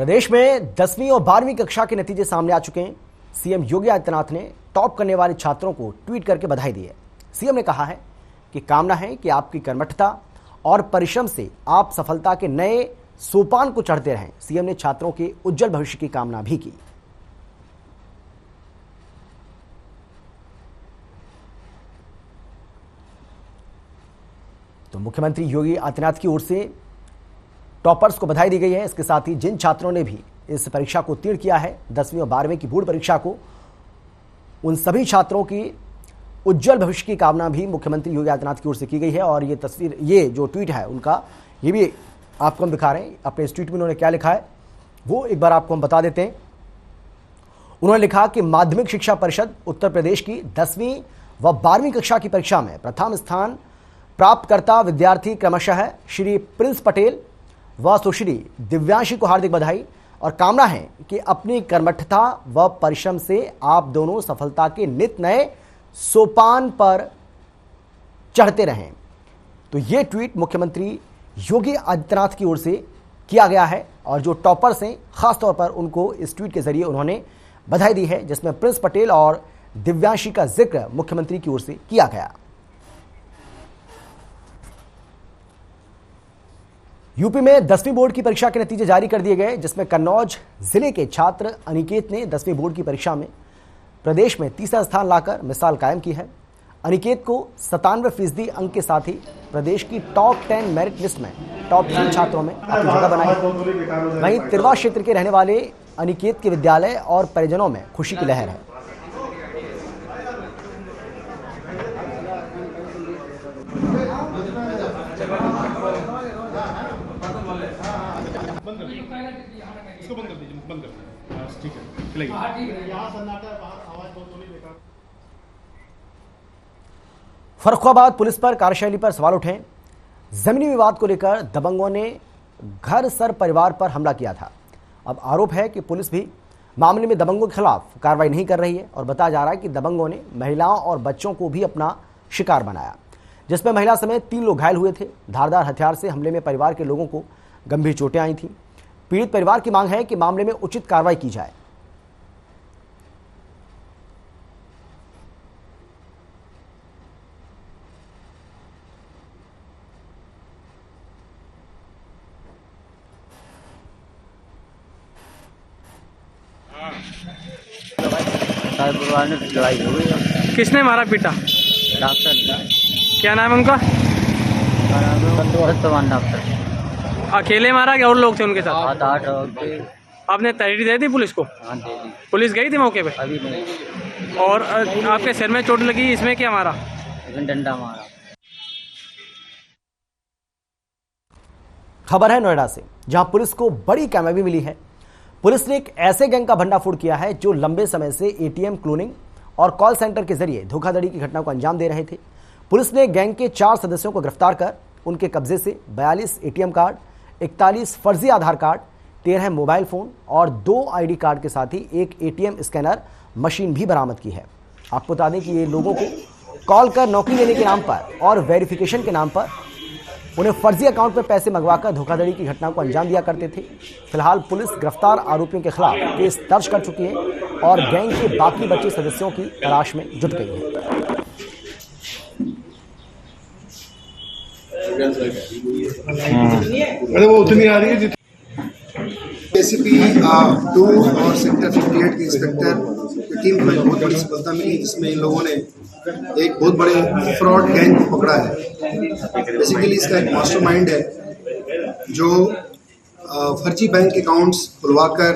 प्रदेश में 10वीं और 12वीं कक्षा के नतीजे सामने आ चुके हैं। सीएम योगी आदित्यनाथ ने टॉप करने वाले छात्रों को ट्वीट करके बधाई दी है। सीएम ने कहा है कि कामना है कि आपकी कर्मठता और परिश्रम से आप सफलता के नए सोपान को चढ़ते रहें। सीएम ने छात्रों के उज्जवल भविष्य की कामना भी की। तो मुख्यमंत्री योगी आदित्यनाथ की ओर से टॉपर्स को बधाई दी गई है। इसके साथ ही जिन छात्रों ने भी इस परीक्षा को उत्तीर्ण किया है, 10वीं और 12वीं की बोर्ड परीक्षा को, उन सभी छात्रों की उज्जवल भविष्य की कामना भी मुख्यमंत्री योगी आदित्यनाथ की ओर से की गई है। और ये तस्वीर, ये जो ट्वीट है उनका, ये भी आपको हम दिखा रहे हैं। अपने इस ट्वीट में उन्होंने क्या लिखा है वो एक बार आपको हम बता देते हैं। उन्होंने लिखा कि माध्यमिक शिक्षा परिषद उत्तर प्रदेश की 10वीं व 12वीं कक्षा की परीक्षा में प्रथम स्थान प्राप्तकर्ता विद्यार्थी क्रमशः श्री प्रिंस पटेल व सुश्री दिव्यांशी को हार्दिक बधाई और कामना है कि अपनी कर्मठता व परिश्रम से आप दोनों सफलता के नित नए सोपान पर चढ़ते रहें। तो ये ट्वीट मुख्यमंत्री योगी आदित्यनाथ की ओर से किया गया है और जो टॉपर्स हैं खासतौर पर उनको इस ट्वीट के जरिए उन्होंने बधाई दी है, जिसमें प्रिंस पटेल और दिव्यांशी का जिक्र मुख्यमंत्री की ओर से किया गया। यूपी में 10वीं बोर्ड की परीक्षा के नतीजे जारी कर दिए गए, जिसमें कन्नौज जिले के छात्र अनिकेत ने 10वीं बोर्ड की परीक्षा में प्रदेश में तीसरा स्थान लाकर मिसाल कायम की है। अनिकेत को 97% अंक के साथ ही प्रदेश की टॉप 10 मेरिट लिस्ट में टॉप 3 छात्रों में अपनी जगह बनाई। वहीं तिरवा क्षेत्र के रहने वाले अनिकेत के विद्यालय और परिजनों में खुशी की लहर है। इसको बंद कर दीजिए, बंद कर दीजिए। ठीक है, चलेगी। यहाँ सन्नाटा है, बाहर आवाज बहुत हो रही है, बेकार। फर्रुखाबाद पुलिस पर कार्यशैली पर सवाल उठे। जमीनी विवाद को लेकर दबंगों ने घर सर परिवार पर हमला किया था। अब आरोप है कि पुलिस भी मामले में दबंगों के खिलाफ कार्रवाई नहीं कर रही है और बताया जा रहा है कि दबंगों ने महिलाओं और बच्चों को भी अपना शिकार बनाया, जिसमें महिला समेत 3 लोग घायल हुए थे। धारदार हथियार से हमले में परिवार के लोगों को गंभीर चोटें आई थीं। पीड़ित परिवार की मांग है कि मामले में उचित कार्रवाई की जाए। लड़ाई हो गई। किसने मारा पीटा? डॉक्टर। क्या नाम है उनका? डॉक्टर। अकेले मारा कि और लोग थे उनके साथ? 8 आपने तहरीर दे दी पुलिस को? हाँ, दे दी। पुलिस गई थी मौके पे? अभी नहीं। और आपके सिर में चोट लगी, इसमें क्या मारा? डंडा मारा। खबर है नोएडा से, जहां पुलिस को बड़ी कामयाबी मिली है। पुलिस ने एक ऐसे गैंग का भंडाफोड़ किया है जो लंबे समय से एटीएम क्लोनिंग और कॉल सेंटर के जरिए धोखाधड़ी की घटना को अंजाम दे रहे थे। पुलिस ने गैंग के 4 सदस्यों को गिरफ्तार कर उनके कब्जे से 42 एटीएम कार्ड, 41 फर्जी आधार कार्ड, 13 मोबाइल फोन और 2 आईडी कार्ड के साथ ही एक एटीएम स्कैनर मशीन भी बरामद की है। आपको बता दें कि ये लोगों को कॉल कर नौकरी लेने के नाम पर और वेरिफिकेशन के नाम पर उन्हें फर्जी अकाउंट में पैसे मंगवाकर धोखाधड़ी की घटना को अंजाम दिया करते थे। फिलहाल पुलिस गिरफ्तार आरोपियों के खिलाफ केस दर्ज कर चुकी है और गैंग के बाकी बचे सदस्यों की तलाश में जुट गई है। अरे वो उतनी आ रही है एसीपी 2 और सेक्टर 58 के इंस्पेक्टर की टीम को बहुत बड़ी सफलता मिली, जिसमें इन लोगों ने एक बहुत बड़े फ्रॉड गैंग को पकड़ा है। बेसिकली इसका एक मास्टरमाइंड है जो फर्जी बैंक अकाउंट्स खुलवाकर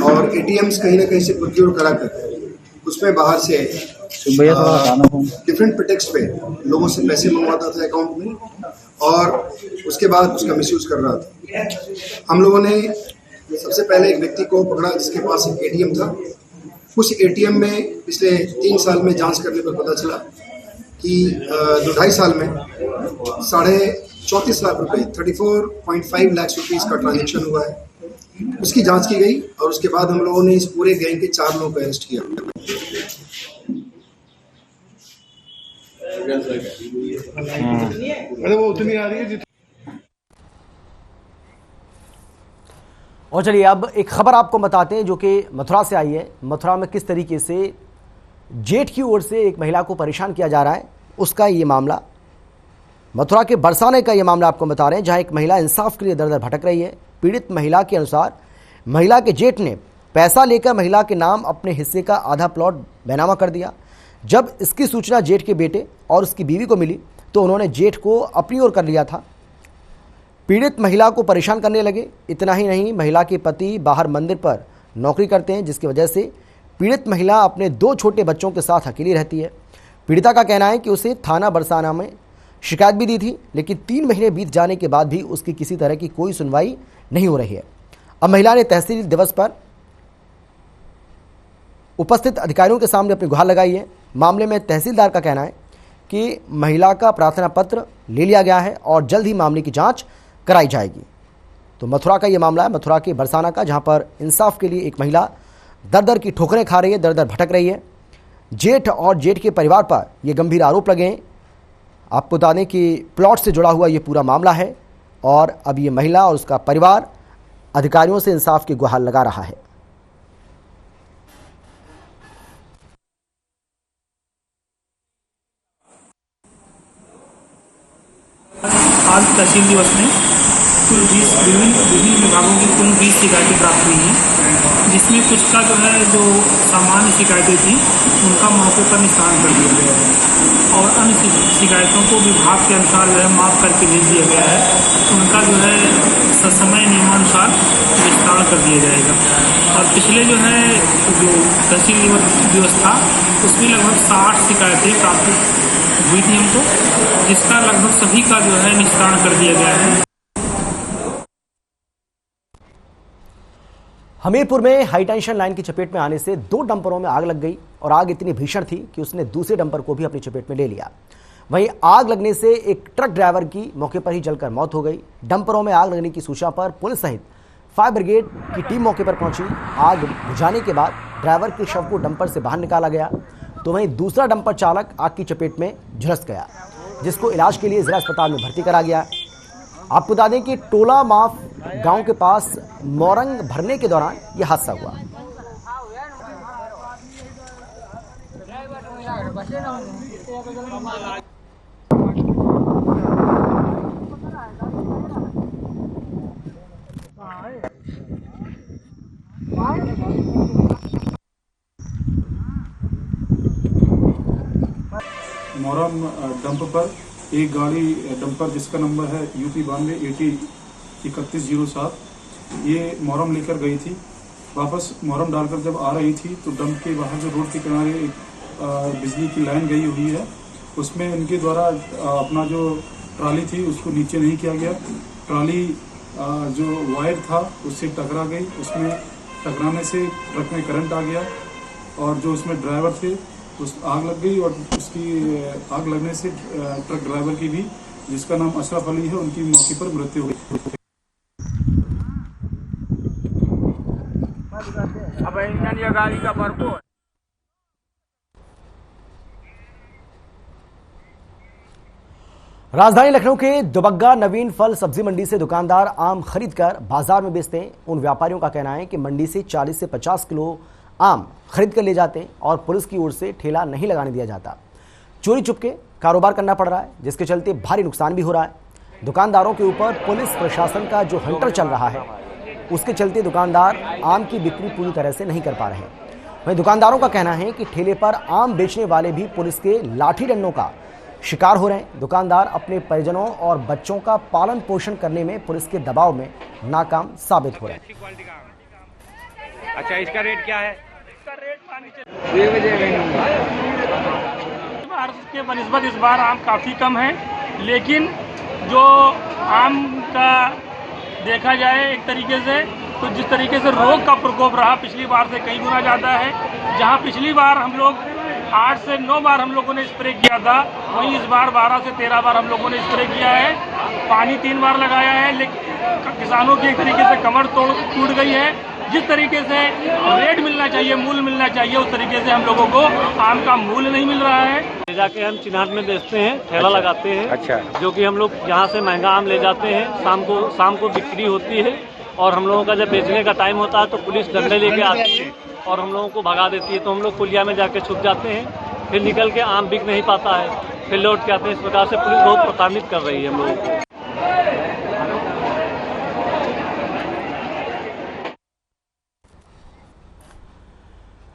और एटीएम्स कहीं ना कहीं से प्रोक्योर कराकर उसमें बाहर से डिफरेंट प्रिटेक्स्ट पे लोगों से पैसे मंगवाता था अकाउंट में और उसके बाद उसका मिसयूज कर रहा था। हम लोगों ने सबसे पहले एक व्यक्ति को पकड़ा जिसके पास एक एटीएम था। उस एटीएम में पिछले 3 साल में जांच करने पर पता चला कि 2-2.5 साल में 34.5 लाख रुपए 34.5 लाख रुपीस का ट्रांजेक्शन हुआ है। उसकी जांच की गई और उसके बाद हम लोगों ने इस पूरे गैंग के 4 लोगों को अरेस्ट किया। अरे वो उतनी आ रही है। और चलिए अब एक खबर आपको बताते हैं जो कि मथुरा से आई है। मथुरा में किस तरीके से जेठ की ओर से एक महिला को परेशान किया जा रहा है, उसका ये मामला। मथुरा के बरसाने का ये मामला आपको बता रहे हैं, जहां एक महिला इंसाफ के लिए दर दर भटक रही है। पीड़ित महिला के अनुसार महिला के जेठ ने पैसा लेकर महिला के नाम अपने हिस्से का आधा प्लॉट बेनामा कर दिया। जब इसकी सूचना जेठ के बेटे और उसकी बीवी को मिली तो उन्होंने जेठ को अपनी ओर कर लिया था। पीड़ित महिला को परेशान करने लगे। इतना ही नहीं, महिला के पति बाहर मंदिर पर नौकरी करते हैं, जिसकी वजह से पीड़ित महिला अपने 2 छोटे बच्चों के साथ अकेली रहती है। पीड़िता का कहना है कि उसे थाना बरसाना में शिकायत भी दी थी, लेकिन 3 महीने बीत जाने के बाद भी उसकी किसी तरह की कोई सुनवाई नहीं हो रही है। अब महिला ने तहसील दिवस पर उपस्थित अधिकारियों के सामने अपनी गुहार लगाई है। मामले में तहसीलदार का कहना है कि महिला का प्रार्थना पत्र ले लिया गया है और जल्द ही मामले की जांच कराई जाएगी। तो मथुरा का ये मामला है, मथुरा के बरसाना का, जहां पर इंसाफ के लिए एक महिला दर दर की ठोकरें खा रही है, दर दर भटक रही है। जेठ और जेठ के परिवार पर ये गंभीर आरोप लगे हैं। आपको बता दें कि प्लॉट से जुड़ा हुआ ये पूरा मामला है और अब ये महिला और उसका परिवार अधिकारियों से इंसाफ की गुहार लगा रहा है। आज तहसील दिवस में कुल 20 विभिन्न विभागों की कुल 20 शिकायतें प्राप्त हुई हैं, जिसमें कुछ का जो सामान्य शिकायतें थी उनका मौके पर निस्तारण कर दिया गया है और अन्य शिकायतों को विभाग के अनुसार माफ करके भेज दिया गया है। उनका ससमय नियमानुसार निस्तारण कर दिया जाएगा। और पिछले जो तहसील दिवस था उसमें लगभग 60 शिकायतें प्राप्त हुई थी हमको, जिसका लगभग सभी का निस्तारण कर दिया गया है। हमीरपुर में हाई टेंशन लाइन की चपेट में आने से 2 डंपरों में आग लग गई और आग इतनी भीषण थी कि उसने दूसरे डंपर को भी अपनी चपेट में ले लिया। वहीं आग लगने से एक ट्रक ड्राइवर की मौके पर ही जलकर मौत हो गई। डंपरों में आग लगने की सूचना पर पुलिस सहित फायर ब्रिगेड की टीम मौके पर पहुंची। आग बुझाने के बाद ड्राइवर के शव को डंपर से बाहर निकाला गया, तो वहीं दूसरा डंपर चालक आग की चपेट में झुलस गया, जिसको इलाज के लिए जिला अस्पताल में भर्ती करा गया। आपको बता दें कि टोला माफ गांव के पास मोरंग भरने के दौरान यह हादसा हुआ। मोरम डंप पर एक गाड़ी डंपर जिसका नंबर है UP 9280 3107, ये मोरम लेकर गई थी। वापस मोरम डालकर जब आ रही थी तो डंप के बाहर जो रोड के किनारे एक बिजली की लाइन गई हुई है, उसमें इनके द्वारा अपना जो ट्राली थी उसको नीचे नहीं किया गया। ट्राली जो वायर था उससे टकरा गई, उसमें टकराने से ट्रक में करंट आ गया और जो उसमें ड्राइवर थे उस आग लग गई और उसकी आग लगने से ट्रक ड्राइवर की भी, जिसका नाम अशरफ अली है, उनकी मौके पर मृत्यु हो गई। अब इंजन या गाड़ी का बर्को है। राजधानी लखनऊ के दुबग्गा नवीन फल सब्जी मंडी से दुकानदार आम खरीदकर बाजार में बेचते हैं। उन व्यापारियों का कहना है कि मंडी से 40 से 50 किलो आम खरीद कर ले जाते हैं और पुलिस की ओर से ठेला नहीं लगाने दिया जाता। चोरी चुपके कारोबार करना पड़ रहा है, जिसके चलते भारी नुकसान भी हो रहा है। दुकानदारों के ऊपर पुलिस प्रशासन का जो हंटर चल रहा है, उसके चलते दुकानदार आम की बिक्री पूरी तरह से नहीं कर पा रहे हैं। वहीं दुकानदारों का कहना है कि ठेले पर आम बेचने वाले भी पुलिस के लाठी डंडों का शिकार हो रहे हैं। दुकानदार अपने परिजनों और बच्चों का पालन पोषण करने में पुलिस के दबाव में नाकाम साबित हो रहे हैं। अच्छा, इसका रेट क्या है? के बनिस्बत इस बार आम काफ़ी कम है, लेकिन जो आम का देखा जाए एक तरीके से तो जिस तरीके से रोग का प्रकोप रहा पिछली बार से कई गुना ज़्यादा है। जहां पिछली बार हम लोग 8 से 9 बार हम लोगों ने स्प्रे किया था, वहीं इस बार 12 से 13 बार हम लोगों ने स्प्रे किया है। पानी 3 बार लगाया है, लेकिन किसानों की एक तरीके से कमर टूट गई है। जिस तरीके से रेट मिलना चाहिए, मूल्य मिलना चाहिए, उस तरीके से हम लोगों को आम का मूल्य नहीं मिल रहा है। ले जाके हम चिन्हाट में बेचते हैं, ठेला लगाते हैं। अच्छा। जो कि हम लोग यहाँ से महंगा आम ले जाते हैं, शाम को बिक्री होती है और हम लोगों का जब बेचने का टाइम होता है तो पुलिस डंडे लेके आती है और हम लोगों को भगा देती है, तो हम लोग पुलिया में जाके छुप जाते हैं, फिर निकल के आम बिक नहीं पाता है, फिर लौट के आते हैं। इस प्रकार से पुलिस बहुत प्रताड़ित कर रही है हम लोगों को।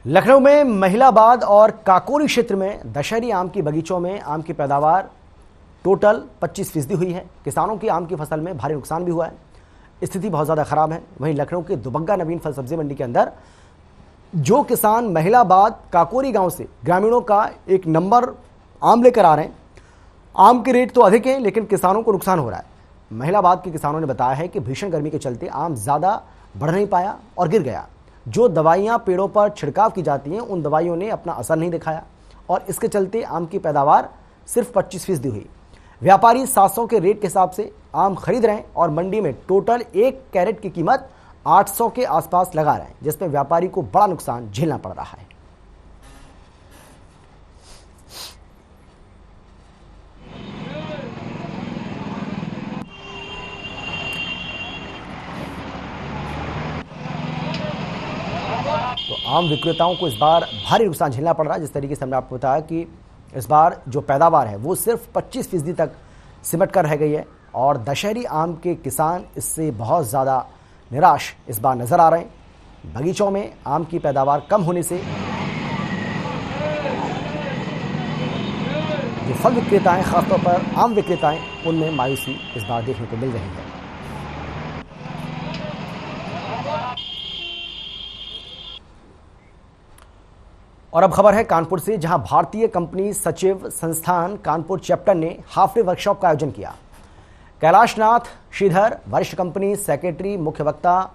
लखनऊ में महिलाबाद और काकोरी क्षेत्र में दशहरी आम की बगीचों में आम की पैदावार टोटल 25% हुई है। किसानों की आम की फसल में भारी नुकसान भी हुआ है, स्थिति बहुत ज़्यादा खराब है। वहीं लखनऊ के दुबग्गा नवीन फल सब्जी मंडी के अंदर जो किसान महिलाबाद काकोरी गांव से ग्रामीणों का एक नंबर आम लेकर आ रहे हैं, आम के रेट तो अधिक हैं लेकिन किसानों को नुकसान हो रहा है। महिलाबाद के किसानों ने बताया है कि भीषण गर्मी के चलते आम ज़्यादा बढ़ नहीं पाया और गिर गया। जो दवाइयां पेड़ों पर छिड़काव की जाती हैं उन दवाइयों ने अपना असर नहीं दिखाया और इसके चलते आम की पैदावार सिर्फ 25% हुई। व्यापारी 700 के रेट के हिसाब से आम खरीद रहे हैं और मंडी में टोटल 1 कैरेट की कीमत 800 के आसपास लगा रहे हैं, जिसमें व्यापारी को बड़ा नुकसान झेलना पड़ रहा है। तो आम विक्रेताओं को इस बार भारी नुकसान झेलना पड़ रहा है। जिस तरीके से हमने आपको बताया कि इस बार जो पैदावार है वो सिर्फ 25% तक सिमट कर रह गई है और दशहरी आम के किसान इससे बहुत ज़्यादा निराश इस बार नज़र आ रहे हैं। बगीचों में आम की पैदावार कम होने से जो फल विक्रेता हैं, खासतौर पर आम विक्रेता हैं, उनमें मायूसी इस बार देखने को मिल रही है। और अब खबर है कानपुर से, जहां भारतीय कंपनी सचिव संस्थान कानपुर चैप्टर ने हाफ डे वर्कशॉप का आयोजन किया। कैलाशनाथ श्रीधर, वरिष्ठ कंपनी सेक्रेटरी, मुख्य वक्ता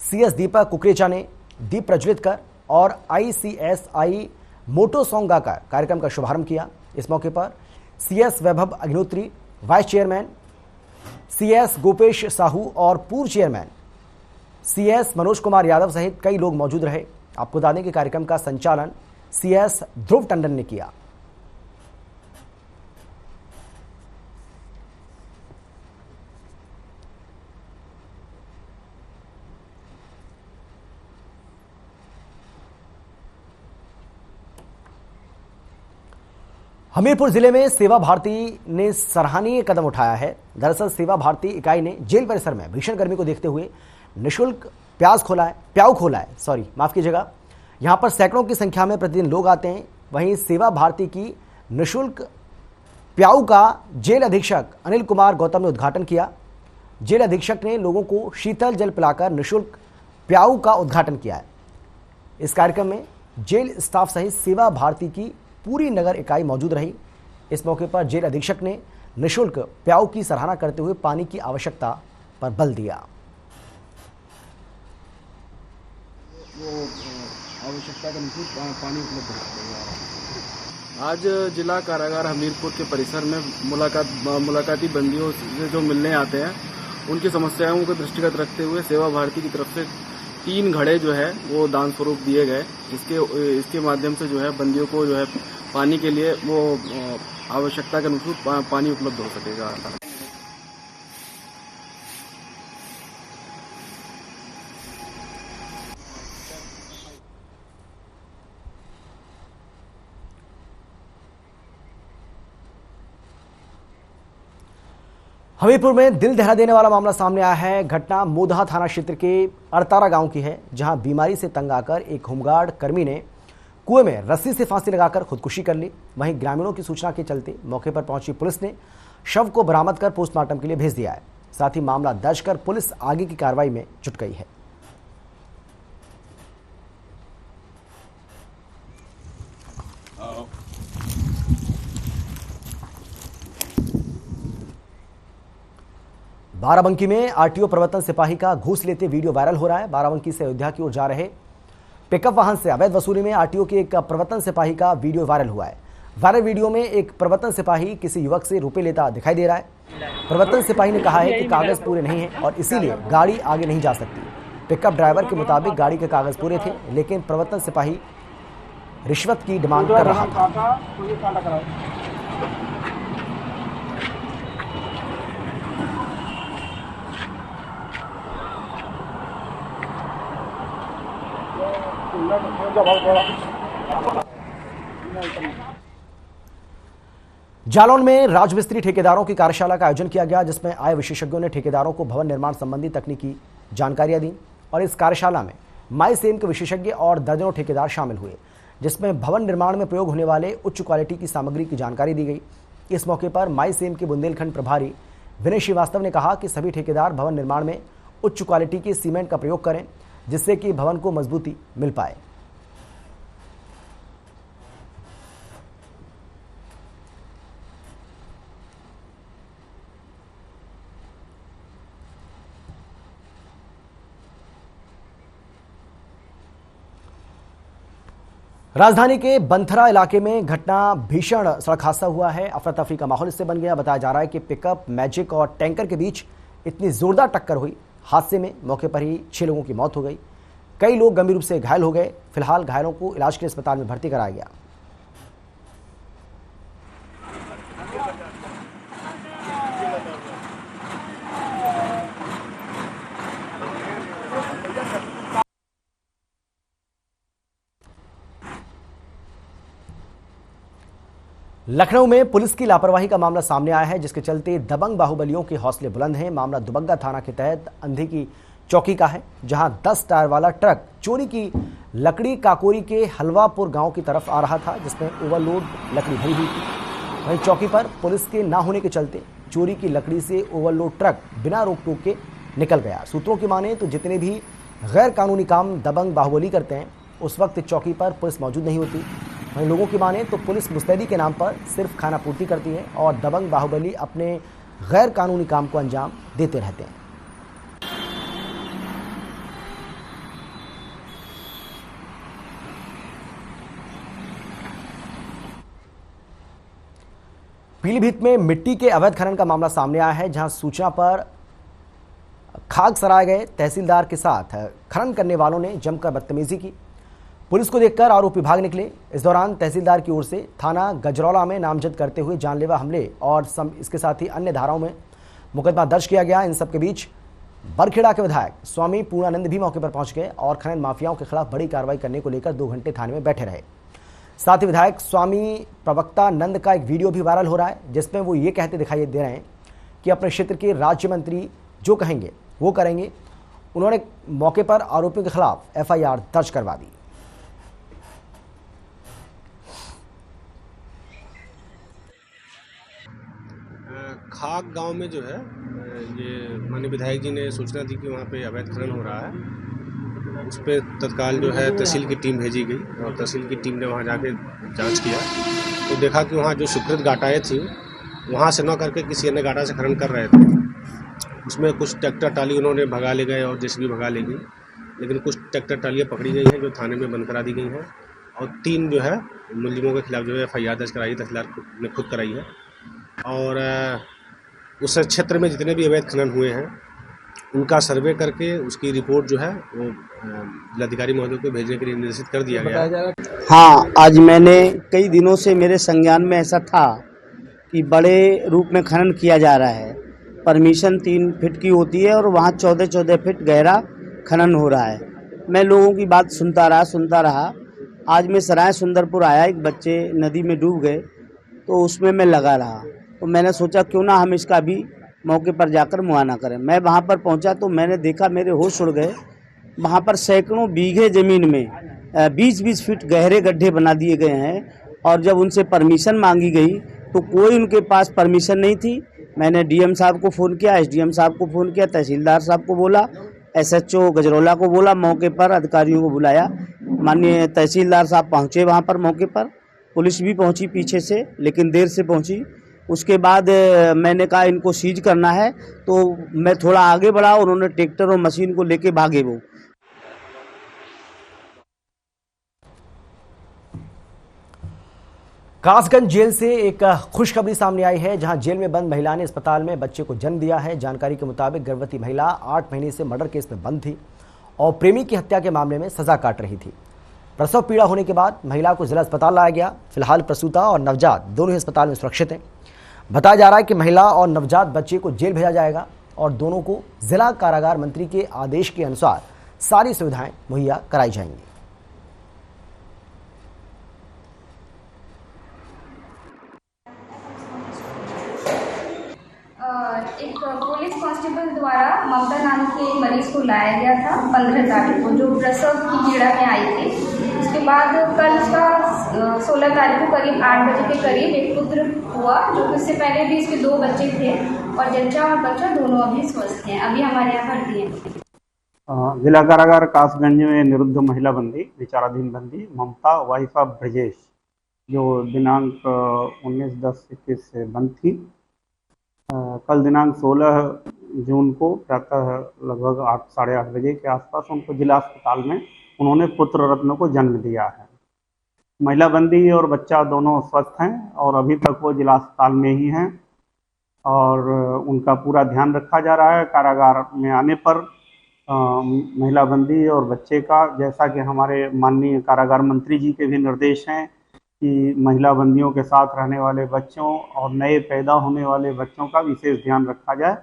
CS दीपक कुकरेचा ने दीप प्रज्वलित कर और ICSI मोटो सॉन्ग गाकर कार्यक्रम का शुभारंभ किया। इस मौके पर CS Vaibhav Agnihotri, vice chairman CS Gopesh Sahu और पूर्व चेयरमैन CS मनोज कुमार यादव सहित कई लोग मौजूद रहे। आपको बता दें कि कार्यक्रम का संचालन CS ध्रुव टंडन ने किया। हमीरपुर जिले में सेवा भारती ने सराहनीय कदम उठाया है। दरअसल सेवा भारती इकाई ने जेल परिसर में भीषण गर्मी को देखते हुए निःशुल्क प्याऊ खोला है। माफ कीजिएगा। यहाँ पर सैकड़ों की संख्या में प्रतिदिन लोग आते हैं। वहीं सेवा भारती की निःशुल्क प्याऊ का जेल अधीक्षक अनिल कुमार गौतम ने उद्घाटन किया। जेल अधीक्षक ने लोगों को शीतल जल पिलाकर निःशुल्क प्याऊ का उद्घाटन किया है। इस कार्यक्रम में जेल स्टाफ सहित सेवा भारती की पूरी नगर इकाई मौजूद रही। इस मौके पर जेल अधीक्षक ने निःशुल्क प्याऊ की सराहना करते हुए पानी की आवश्यकता पर बल दिया। आवश्यकता के अनुसार पानी उपलब्ध है। आज जिला कारागार हमीरपुर के परिसर में मुलाकाती बंदियों से जो मिलने आते हैं उनकी समस्याओं को दृष्टिगत रखते हुए सेवा भारती की तरफ से 3 घड़े जो है वो दान स्वरूप दिए गए। इसके माध्यम से जो है बंदियों को जो है पानी के लिए वो आवश्यकता के अनुसार पानी उपलब्ध हो सकेगा। हमीरपुर में दिल दहला देने वाला मामला सामने आया है। घटना मोदहा थाना क्षेत्र के अड़तारा गांव की है, जहां बीमारी से तंग आकर एक होमगार्ड कर्मी ने कुएं में रस्सी से फांसी लगाकर खुदकुशी कर ली। वहीं ग्रामीणों की सूचना के चलते मौके पर पहुंची पुलिस ने शव को बरामद कर पोस्टमार्टम के लिए भेज दिया है। साथ ही मामला दर्ज कर पुलिस आगे की कार्रवाई में जुट गई है। बाराबंकी में आरटीओ प्रवर्तन सिपाही का घूस लेते वीडियो वायरल हो रहा है। बाराबंकी से अयोध्या की ओर जा रहे पिकअप वाहन से अवैध वसूली में आरटीओ के एक प्रवर्तन सिपाही का वीडियो वायरल हुआ है। वायरल वीडियो में एक प्रवर्तन सिपाही किसी युवक से रुपए लेता दिखाई दे रहा है। प्रवर्तन सिपाही ने कहा है कि कागज पूरे नहीं है और इसीलिए गाड़ी आगे नहीं जा सकती। पिकअप ड्राइवर के मुताबिक गाड़ी के कागज पूरे थे, लेकिन प्रवर्तन सिपाही रिश्वत की डिमांड कर रहा था। जालौन में राजमिस्त्री ठेकेदारों की कार्यशाला का आयोजन किया गया, जिसमें आए विशेषज्ञों ने ठेकेदारों को भवन निर्माण संबंधी तकनीकी जानकारियां दी और इस कार्यशाला में माई सेम के विशेषज्ञ और दर्जनों ठेकेदार शामिल हुए, जिसमें भवन निर्माण में प्रयोग होने वाले उच्च क्वालिटी की सामग्री की जानकारी दी गई। इस मौके पर माई सेम के बुंदेलखंड प्रभारी विनय श्रीवास्तव ने कहा कि सभी ठेकेदार भवन निर्माण में उच्च क्वालिटी के सीमेंट का प्रयोग करें, जिससे कि भवन को मजबूती मिल पाए। राजधानी के बंथरा इलाके में घटना भीषण सड़क हादसा हुआ है। अफरा तफरी का माहौल इससे बन गया। बताया जा रहा है कि पिकअप, मैजिक और टैंकर के बीच इतनी जोरदार टक्कर हुई, हादसे में मौके पर ही 6 लोगों की मौत हो गई। कई लोग गंभीर रूप से घायल हो गए। फिलहाल घायलों को इलाज के लिए अस्पताल में भर्ती कराया गया। लखनऊ में पुलिस की लापरवाही का मामला सामने आया है, जिसके चलते दबंग बाहुबलियों के हौसले बुलंद हैं। मामला दुबग्गा थाना के तहत अंधी की चौकी का है, जहां 10 टायर वाला ट्रक चोरी की लकड़ी काकोरी के हलवापुर गांव की तरफ आ रहा था, जिसमें ओवरलोड लकड़ी भरी हुई थी। वहीं चौकी पर पुलिस के ना होने के चलते चोरी की लकड़ी से ओवरलोड ट्रक बिना रोक टोक के निकल गया। सूत्रों की माने तो जितने भी गैर कानूनी काम दबंग बाहुबली करते हैं, उस वक्त चौकी पर पुलिस मौजूद नहीं होती। वहीं लोगों की माने तो पुलिस मुस्तैदी के नाम पर सिर्फ खाना पूर्ति करती है और दबंग बाहुबली अपने गैर कानूनी काम को अंजाम देते रहते हैं। पीलीभीत में मिट्टी के अवैध खनन का मामला सामने आया है, जहां सूचना पर खाक सराय गए तहसीलदार के साथ खनन करने वालों ने जमकर बदतमीजी की। पुलिस को देखकर आरोपी भाग निकले। इस दौरान तहसीलदार की ओर से थाना गजरौला में नामजद करते हुए जानलेवा हमले और इसके साथ ही अन्य धाराओं में मुकदमा दर्ज किया गया। इन सबके बीच बरखेड़ा के विधायक स्वामी पूर्णानंद भी मौके पर पहुंच गए और खनन माफियाओं के खिलाफ बड़ी कार्रवाई करने को लेकर 2 घंटे थाने में बैठे रहे। साथ ही विधायक स्वामी प्रवक्ता नंद का एक वीडियो भी वायरल हो रहा है, जिसमें वो ये कहते दिखाई दे रहे हैं कि अपने क्षेत्र के राज्य मंत्री जो कहेंगे वो करेंगे। उन्होंने मौके पर आरोपियों के खिलाफ FIR दर्ज करवा दी। खाक गांव में जो है ये माननीय विधायक जी ने सूचना दी कि वहाँ पे अवैध खनन हो रहा है। उस पर तत्काल जो है तहसील की टीम भेजी गई और तहसील की टीम ने वहाँ जाके जांच किया तो देखा कि वहाँ जो स्वीकृत गाटाएँ थी वहाँ से न करके किसी अन्य गाटा से खनन कर रहे थे। उसमें कुछ ट्रैक्टर टाली उन्होंने भगा ले गए और जेसीबी भगा ले गई, लेकिन कुछ ट्रैक्टर टालियाँ पकड़ी गई हैं जो थाने में बंद करा दी गई हैं और 3 जो है मुलजिमों के खिलाफ जो है FIR दर्ज कराई, तहसीलदार ने खुद कराई है। और उस क्षेत्र में जितने भी अवैध खनन हुए हैं उनका सर्वे करके उसकी रिपोर्ट जो है वो जिलाधिकारी महोदय को भेजने के लिए निर्देशित कर दिया गया है। हाँ, आज मैंने कई दिनों से मेरे संज्ञान में ऐसा था कि बड़े रूप में खनन किया जा रहा है। परमिशन 3 फीट की होती है और वहाँ 14-14 फीट गहरा खनन हो रहा है। मैं लोगों की बात सुनता रहा। आज मैं सराय सुंदरपुर आया, एक बच्चे नदी में डूब गए तो उसमें मैं लगा रहा। तो मैंने सोचा क्यों ना हम इसका भी मौके पर जाकर मुआयना करें। मैं वहाँ पर पहुँचा तो मैंने देखा, मेरे होश उड़ गए। वहाँ पर सैकड़ों बीघे ज़मीन में 20-20 फीट गहरे गड्ढे बना दिए गए हैं और जब उनसे परमिशन मांगी गई तो कोई उनके पास परमिशन नहीं थी। मैंने DM साहब को फ़ोन किया, SDM साहब को फ़ोन किया, तहसीलदार साहब को बोला, SHO गजरौला को बोला, मौके पर अधिकारियों को बुलाया। माननीय तहसीलदार साहब पहुँचे वहाँ पर मौके पर, पुलिस भी पहुँची पीछे से लेकिन देर से पहुँची। उसके बाद मैंने कहा इनको सीज करना है तो मैं थोड़ा आगे बढ़ा, उन्होंने ट्रैक्टर और मशीन को लेके भागे वो। कासगंज जेल से एक खुशखबरी सामने आई है, जहां जेल में बंद महिला ने अस्पताल में बच्चे को जन्म दिया है। जानकारी के मुताबिक गर्भवती महिला 8 महीने से मर्डर केस में बंद थी और प्रेमी की हत्या के मामले में सजा काट रही थी। प्रसव पीड़ा होने के बाद महिला को जिला अस्पताल लाया गया। फिलहाल प्रसूता और नवजात दोनों ही अस्पताल में सुरक्षित हैं। बताया जा रहा है कि महिला और नवजात बच्चे को जेल भेजा जाएगा और दोनों को जिला कारागार मंत्री के आदेश के अनुसार सारी सुविधाएं मुहैया कराई जाएंगी। ममता नाम के एक मरीज को लाया गया था 15 तारीख को, जो प्रसव की पीड़ा में आई थी। उसके बाद कल उसका 16 तारीख को करीब 8 बजे के करीब एक पुत्र हुआ, जो कि उससे पहले भी इसके 2 बच्चे थे और जच्चा और बच्चा दोनों अभी स्वस्थ हैं, अभी हमारे यहाँ भर्ती हैं। जिला कारागार कासगंज में निरुद्ध महिला बंदी, विचाराधीन बंदी ममता वाइफ ऑफ ब्रजेश, जो दिनांक 19/10/21 से बंद थी। कल दिनांक 16 जून को प्रातः लगभग 8 साढ़े 8 बजे के आसपास उनको जिला अस्पताल में उन्होंने पुत्र रत्न को जन्म दिया है। महिला बंदी और बच्चा दोनों स्वस्थ हैं और अभी तक वो जिला अस्पताल में ही हैं और उनका पूरा ध्यान रखा जा रहा है। कारागार में आने पर महिला बंदी और बच्चे का, जैसा कि हमारे माननीय कारागार मंत्री जी के भी निर्देश हैं कि महिला बंदियों के साथ रहने वाले बच्चों और नए पैदा होने वाले बच्चों का विशेष ध्यान रखा जाए,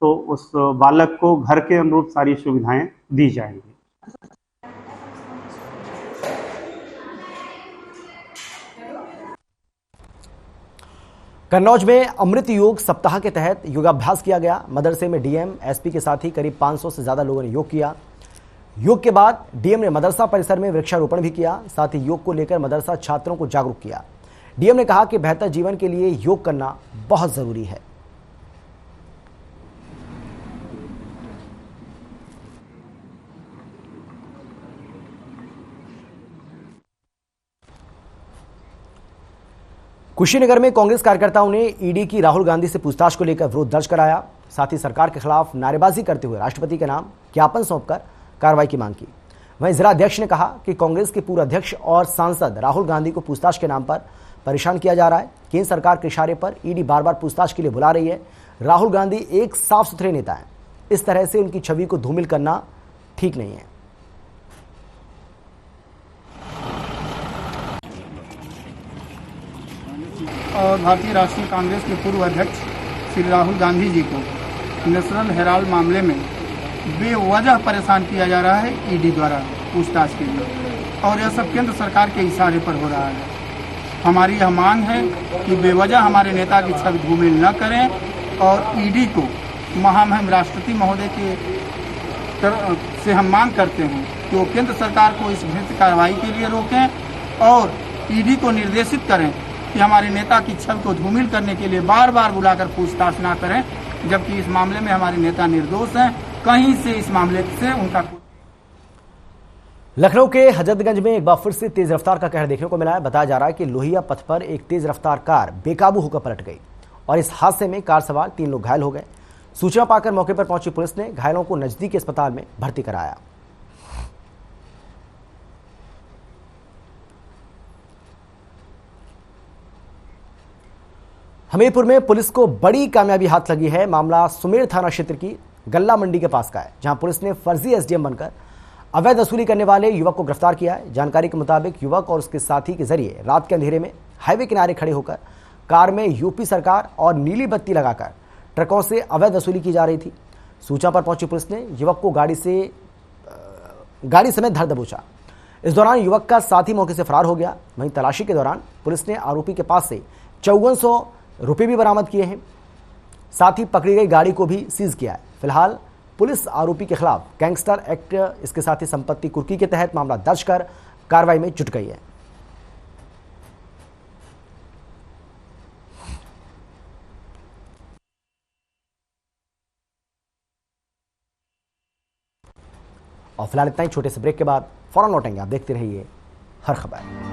तो उस बालक को घर के अनुरूप सारी सुविधाएं दी जाएंगी। कन्नौज में अमृत योग सप्ताह के तहत योगाभ्यास किया गया। मदरसे में डीएम, एसपी के साथ ही करीब 500 से ज्यादा लोगों ने योग किया। योग के बाद डीएम ने मदरसा परिसर में वृक्षारोपण भी किया, साथ ही योग को लेकर मदरसा छात्रों को जागरूक किया। डीएम ने कहा कि बेहतर जीवन के लिए योग करना बहुत जरूरी है। कुशीनगर में कांग्रेस कार्यकर्ताओं ने ईडी की राहुल गांधी से पूछताछ को लेकर विरोध दर्ज कराया। साथ ही सरकार के खिलाफ नारेबाजी करते हुए राष्ट्रपति के नाम ज्ञापन सौंपकर कार्रवाई की मांग की। वहीं जिला अध्यक्ष ने कहा कि कांग्रेस के पूर्व अध्यक्ष और सांसद राहुल गांधी को पूछताछ के नाम पर परेशान किया जा रहा है। केंद्र सरकार के इशारे पर ईडी बार बार पूछताछ के लिए बुला रही है। राहुल गांधी एक साफ सुथरे नेता हैं, इस तरह से उनकी छवि को धूमिल करना ठीक नहीं है। और भारतीय राष्ट्रीय कांग्रेस के पूर्व अध्यक्ष श्री राहुल गांधी जी को नेशनल हेराल्ड मामले में बेवजह परेशान किया जा रहा है ईडी द्वारा पूछताछ के लिए, और यह सब केंद्र सरकार के इशारे पर हो रहा है। हमारी यह मांग है कि बेवजह हमारे नेता की छवि धूमिल न करें और ईडी को महामहिम राष्ट्रपति महोदय के से हम मांग करते हैं कि वो केंद्र सरकार को इस भ्रष्ट कार्रवाई के लिए रोकें और ईडी को निर्देशित करें कि हमारे नेता की छवि को धूमिल करने के लिए बार बार बुलाकर पूछताछ ना करें, जबकि इस मामले में हमारे नेता निर्दोष हैं। कहीं से इस मामले से उनका। लखनऊ के हजरतगंज में एक बार फिर से तेज रफ्तार का कहर देखने को मिला है। बताया जा रहा है कि लोहिया पथ पर एक तेज रफ्तार कार बेकाबू होकर पलट गई और इस हादसे में कार सवार 3 लोग घायल हो गए। सूचना पाकर मौके पर पहुंची पुलिस ने घायलों को नजदीकी अस्पताल में भर्ती कराया। हमीरपुर में पुलिस को बड़ी कामयाबी हाथ लगी है। मामला सुमेर थाना क्षेत्र की गल्ला मंडी के पास का है, जहां पुलिस ने फर्जी एसडीएम बनकर अवैध वसूली करने वाले युवक को गिरफ्तार किया है। जानकारी के मुताबिक युवक और उसके साथी के जरिए रात के अंधेरे में हाईवे किनारे खड़े होकर कार में यूपी सरकार और नीली बत्ती लगाकर ट्रकों से अवैध वसूली की जा रही थी। सूचना पर पहुंची पुलिस ने युवक को गाड़ी समेत धर दबोचा। इस दौरान युवक का साथी मौके से फरार हो गया। वहीं तलाशी के दौरान पुलिस ने आरोपी के पास से 5400 रुपये भी बरामद किए हैं। साथ ही पकड़ी गई गाड़ी को भी सीज किया है। फिलहाल पुलिस आरोपी के खिलाफ गैंगस्टर एक्ट, इसके साथ ही संपत्ति कुर्की के तहत मामला दर्ज कर कार्रवाई में जुट गई है। और फिलहाल इतना ही। छोटे से ब्रेक के बाद फौरन लौटेंगे। आप देखते रहिए हर खबर।